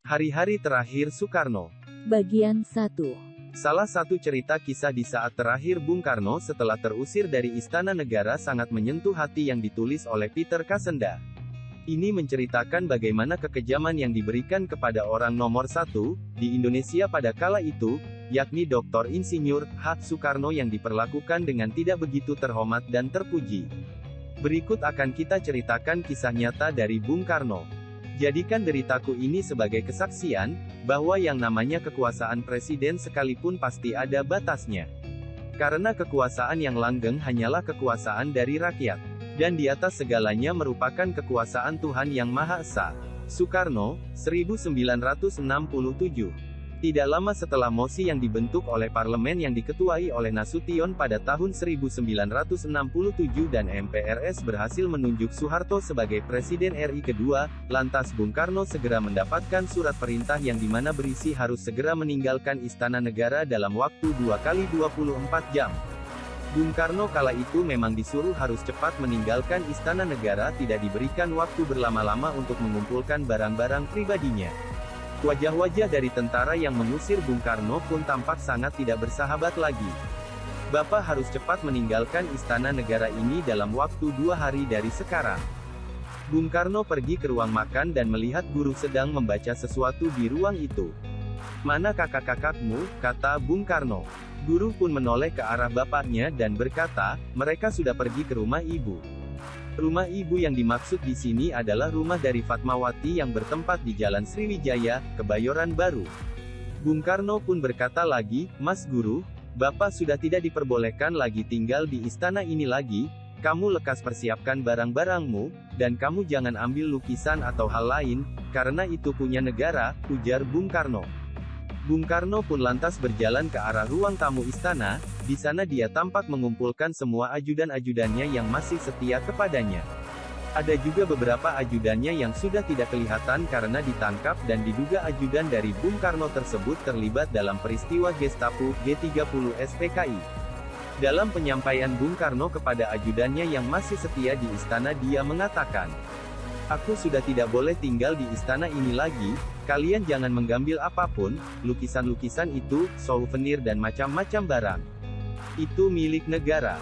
Hari-hari terakhir Soekarno. Bagian 1. Salah satu cerita kisah di saat terakhir Bung Karno setelah terusir dari Istana Negara sangat menyentuh hati yang ditulis oleh Peter Kasenda. Ini menceritakan bagaimana kekejaman yang diberikan kepada orang nomor satu di Indonesia pada kala itu, yakni Dr. Insinyur H. Soekarno yang diperlakukan dengan tidak begitu terhormat dan terpuji. Berikut akan kita ceritakan kisah nyata dari Bung Karno. Jadikan deritaku ini sebagai kesaksian, bahwa yang namanya kekuasaan presiden sekalipun pasti ada batasnya. Karena kekuasaan yang langgeng hanyalah kekuasaan dari rakyat. Dan di atas segalanya merupakan kekuasaan Tuhan Yang Maha Esa. Soekarno, 1967. Tidak lama setelah mosi yang dibentuk oleh parlemen yang diketuai oleh Nasution pada tahun 1967 dan MPRS berhasil menunjuk Soeharto sebagai Presiden RI kedua, lantas Bung Karno segera mendapatkan surat perintah yang dimana berisi harus segera meninggalkan Istana Negara dalam waktu 2x24 jam. Bung Karno kala itu memang disuruh harus cepat meninggalkan Istana Negara, tidak diberikan waktu berlama-lama untuk mengumpulkan barang-barang pribadinya. Wajah-wajah dari tentara yang mengusir Bung Karno pun tampak sangat tidak bersahabat lagi. Bapak harus cepat meninggalkan Istana Negara ini dalam waktu 2 hari dari sekarang. Bung Karno pergi ke ruang makan dan melihat guru sedang membaca sesuatu di ruang itu. "Mana kakak-kakakmu?" kata Bung Karno. Guru pun menoleh ke arah bapaknya dan berkata, "Mereka sudah pergi ke rumah ibu." Rumah ibu yang dimaksud di sini adalah rumah dari Fatmawati yang bertempat di Jalan Sriwijaya, Kebayoran Baru. Bung Karno pun berkata lagi, "Mas Guru, Bapak sudah tidak diperbolehkan lagi tinggal di istana ini lagi, kamu lekas persiapkan barang-barangmu, dan kamu jangan ambil lukisan atau hal lain, karena itu punya negara," ujar Bung Karno. Bung Karno pun lantas berjalan ke arah ruang tamu istana. Di sana dia tampak mengumpulkan semua ajudan-ajudannya yang masih setia kepadanya. Ada juga beberapa ajudannya yang sudah tidak kelihatan karena ditangkap dan diduga ajudan dari Bung Karno tersebut terlibat dalam peristiwa Gestapo G30 SPKI. Dalam penyampaian Bung Karno kepada ajudannya yang masih setia di istana, dia mengatakan, "Aku sudah tidak boleh tinggal di istana ini lagi, kalian jangan mengambil apapun, lukisan-lukisan itu, souvenir dan macam-macam barang. Itu milik negara.